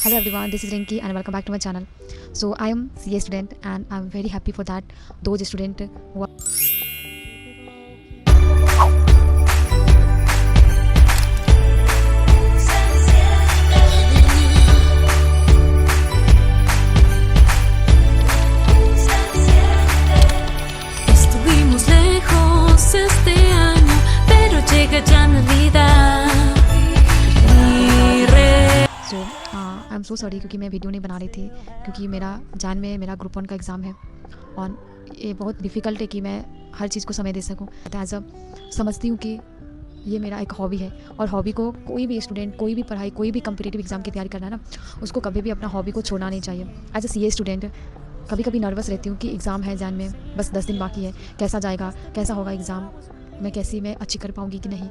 Hello everyone, this is Rinki and welcome back to my channel. So I am CA student and I'm very happy for that. Those student who are Estuvimos lejos este año, pero llega ya Navidad. so I am so sorry क्योंकि मैं video नहीं बना रही थी क्योंकि मेरा जैन में मेरा ग्रुप 1 का एग्ज़ाम है और ये बहुत डिफ़िकल्ट है कि मैं हर चीज़ को समय दे सकूँ। एज अ समझती हूँ कि ये मेरा एक हॉबी है और हॉबी को कोई भी स्टूडेंट कोई भी पढ़ाई कोई भी कम्पिटिटिव एग्ज़ाम की तैयारी करना है ना, उसको कभी भी अपना हॉबी को छोड़ना नहीं चाहिए। एज अ CA स्टूडेंट कभी कभी नर्वस रहती हूँ कि एग्ज़ाम है जैन में, बस 10 दिन बाकी है, कैसा जाएगा, कैसा होगा एग्ज़ाम, मैं अच्छी कर पाऊँगी कि नहीं।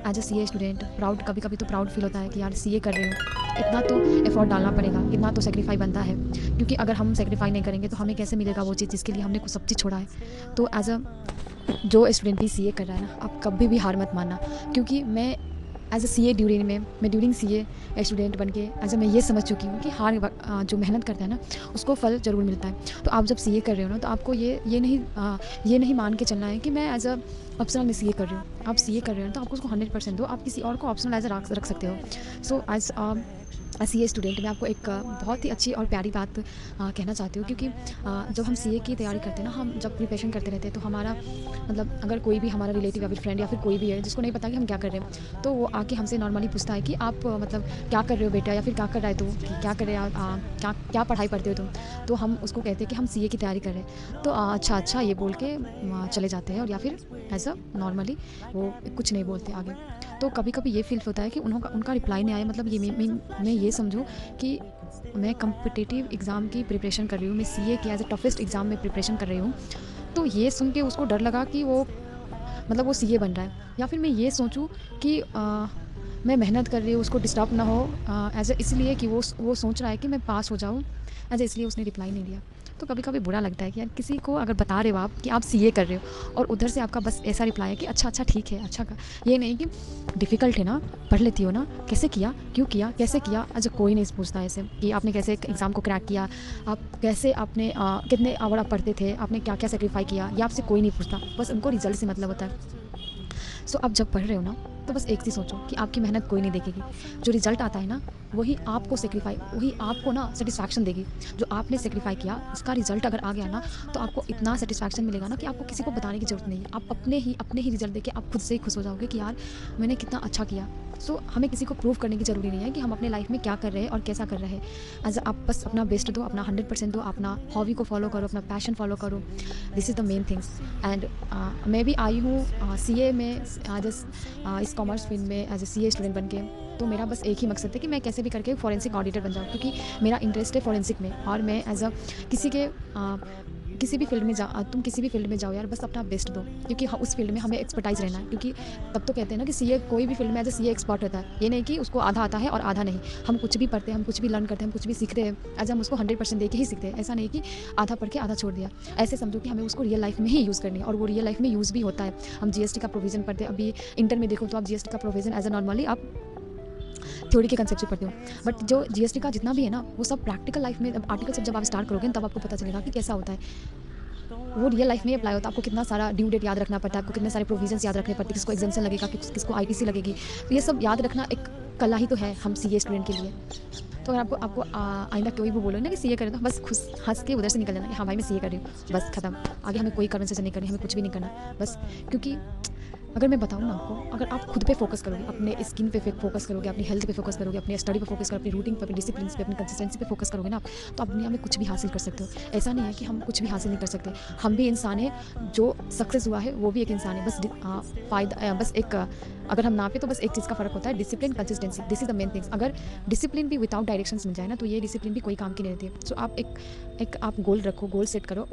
As a CA student proud, कभी कभी तो प्राउड फील होता है कि यार CA कर रही हूँ, इतना तो एफर्ट डालना पड़ेगा, इतना तो सेक्रीफाई बनता है, क्योंकि अगर हम सेक्रीफाई नहीं करेंगे तो हमें कैसे मिलेगा वो चीज़ जिसके लिए हमने कुछ सब चीज़ छोड़ा है। तो एज अ जो स्टूडेंट भी CA कर रहा है ना, आप कभी भी हार मत मानना, क्योंकि मैं as a CA during CA student बन के एज अ मैं ये समझ चुकी हूँ कि जो मेहनत करता है ना उसको फल ज़रूर मिलता है। तो आप जब CA कर रहे हो ना तो आपको ये नहीं मान के चलना है कि मैं एज अ ऑप्शनल में CA कर रही हूँ। आप CA कर रहे हो तो आपको उसको 100% दो, आप किसी और को ऑप्शनल एज रख सकते हो। सो एज CA स्टूडेंट मैं आपको एक बहुत ही अच्छी और प्यारी बात कहना चाहती हूँ, क्योंकि जब हम CA की तैयारी करते हैं ना, हम जब प्रिपरेशन करते रहते हैं तो हमारा मतलब अगर कोई भी हमारा रिलेटिव या फिर फ्रेंड या फिर कोई भी है जिसको नहीं पता कि हम क्या कर रहे हैं, तो वो आके हमसे नॉर्मली पूछता है कि आप मतलब क्या कर रहे हो बेटा, या फिर क्या कर रहा है तू, क्या कर रहे हैं, क्या पढ़ाई पढ़ते हो तुम। तो हम उसको कहते हैं कि हम CA की तैयारी कर रहे हैं। तो अच्छा ये बोल के चले जाते हैं, और या फिर एज अ नॉर्मली वो कुछ नहीं बोलते आगे। तो कभी कभी ये फील होता है कि उनका रिप्लाई नहीं आया, मतलब ये मैं ये समझूँ कि मैं कम्पिटिटिव एग्ज़ाम की प्रिपरेशन कर रही हूँ, मैं CA की एज अ टफेस्ट एग्ज़ाम में प्रिपरेशन कर रही हूँ। तो ये सुन के उसको डर लगा कि वो मतलब वो CA बन रहा है, या फिर मैं ये सोचूं कि मैं मेहनत कर रही हूँ, उसको डिस्टर्ब ना हो एज ए इसलिए कि वो सोच रहा है कि मैं पास हो जाऊँ, एज ए इसलिए उसने रिप्लाई नहीं दिया। तो कभी कभी बुरा लगता है कि यार किसी को अगर बता रहे हो आप कि आप CA कर रहे हो और उधर से आपका बस ऐसा रिप्लाई है कि अच्छा ठीक है, अच्छा का ये नहीं कि डिफ़िकल्ट है ना, पढ़ लेती हो ना, कैसे किया, क्यों किया, कैसे किया। अच्छा कोई नहीं पूछता ऐसे कि आपने कैसे एग्ज़ाम को क्रैक किया, आप कैसे, आपने कितने आवर आप पढ़ते थे, आपने क्या क्या सेक्रीफाई किया, ये आपसे कोई नहीं पूछता, बस उनको रिजल्ट से मतलब होता है। सो आप जब पढ़ रहे हो ना तो बस एक चीज़ सोचो कि आपकी मेहनत कोई नहीं देखेगी, जो रिजल्ट आता है ना वही आपको ना सेटिस्फैक्शन देगी। जो आपने सेक्रीफाई किया उसका रिजल्ट अगर आ गया ना तो आपको इतना सेटिस्फैक्शन मिलेगा ना कि आपको किसी को बताने की ज़रूरत नहीं है, आप अपने ही रिजल्ट देके आप खुद से ही खुश हो जाओगे कि यार मैंने कितना अच्छा किया। सो हमें किसी को प्रूव करने की ज़रूरी नहीं है कि हम अपने लाइफ में क्या कर रहे हैं और कैसा कर रहे हैं। एज आप बस अपना बेस्ट दो, अपना 100% दो, अपना हॉबी को फॉलो करो, अपना पैशन फॉलो करो। This is the main things. And मैं भी आई हूँ CA में एज इस कॉमर्स फील्ड में एज ए CA स्टूडेंट बन के। तो मेरा बस एक ही मकसद है कि मैं कैसे भी करके फॉरेंसिक ऑडिटर बन जाऊँ, क्योंकि मेरा इंटरेस्ट है फॉरेंसिक में। और मैं एज अ किसी भी फील्ड में तुम किसी भी फील्ड में जाओ यार, बस अपना बेस्ट दो, क्योंकि उस फील्ड में हमें एक्सपर्टाइज रहना है। क्योंकि तब तो कहते हैं ना कि CA कोई भी फील्ड में एज अ CA एक्सपर्ट होता है, ये नहीं कि उसको आधा आता है और आधा नहीं। हम कुछ भी पढ़ते हैं, हम कुछ भी लर्न करते हैं, हम कुछ भी सीखते हैं, एज हम उसको 100% दे के ही सीखते हैं। ऐसा नहीं कि आधा पढ़ के आधा छोड़ दिया। ऐसे समझो कि हमें उसको रियल लाइफ में ही यूज़ करनी है, और वो रियल लाइफ में यूज़ भी होता है। हम GST का प्रोविज़न पढ़ते हैं, अभी इंटर में देखो तो आप GST का प्रोविज़न एज अ नॉर्मली आप थ्योरी के कंसेप्ट से पढ़ते हो, बट जो GST का जितना भी है ना वो सब प्रैक्टिकल लाइफ में आर्टिकल जब आप स्टार्ट करोगे तब आपको पता चलेगा कि कैसा होता है। वो रियल लाइफ में अप्लाई होता है। आपको कितना सारा ड्यू डेट याद रखना पड़ता है, आपको कितने सारे प्रोविजंस याद रखने पड़ते हैं, किसको एग्जामेशन लगेगा, किसको ITC लगेगी। तो ये सब याद रखना एक कला ही तो है हम CA स्टूडेंट के लिए। तो अगर आपको आइंदा कोई भी बोलो ना कि CA करें तो बस खुश हंस के उधर से निकल जाना कि हाँ भाई मैं CA कर रही हूँ, बस खत्म। आगे हमें कोई कन्वर्सेशन नहीं करनी, हमें कुछ भी नहीं करना बस। क्योंकि अगर मैं बताऊँ ना आपको, अगर आप खुद पे फोकस करोगे, अपने स्किन पे फोकस करोगे, अपनी हेल्थ पे फोकस करोगे, अपनी स्टडी पे फोकस करोगे, अपनी रूटीन पे, अपनी डिसिप्लिन पे, अपनी कंसिस्टेंसी पे फोकस करोगे ना आप, तो आप दुनिया में कुछ भी हासिल कर सकते हो। ऐसा नहीं है कि हम कुछ भी हासिल नहीं कर सकते, हम भी इंसान हैं। जो सक्सेस हुआ है वो भी एक इंसान है। बस एक अगर हम नापे तो बस एक चीज़ का फ़र्क होता है, discipline, consistency. This is the main things. अगर डिसिप्लिन भी विदाउट डायरेक्शंस मिल जाए ना तो ये डिसिप्लिन भी कोई काम की नहीं रहती है। सो आप एक आप गोल रखो, गोल सेट करो,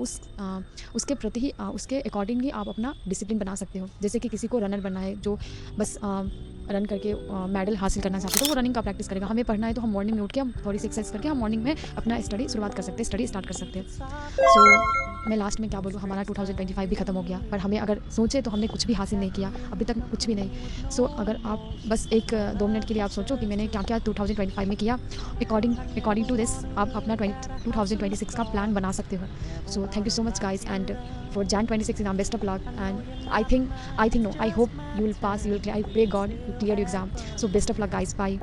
उसके प्रति ही उसके अकॉर्डिंगली आप अपना डिसिप्लिन बना सकते हो। जैसे कि किसी को रनर बनना है जो बस रन करके मेडल हासिल करना चाहते हो, तो वो रनिंग का प्रैक्टिस करेगा। हमें पढ़ना है तो हम मॉर्निंग में उठ के हम थोड़ी सी एक्सरसाइज करके हम मॉर्निंग में अपना स्टडी शुरुआत कर सकते हैं, स्टडी स्टार्ट कर सकते हैं। सो मैं लास्ट में क्या बोलूँ, हमारा 2025 भी ख़त्म हो गया, पर हमें अगर सोचे तो हमने कुछ भी हासिल नहीं किया अभी तक, कुछ भी नहीं। सो अगर आप बस 1-2 मिनट के लिए आप सोचो कि मैंने क्या क्या 2025 में किया, अकॉर्डिंग टू दिस आप अपना 2026 का प्लान बना सकते हो। So thank you so much guys, and for Jan 26 exam, best of luck, and I think no, I hope you will pass, I pray God you clear your exam. So best of luck guys, bye.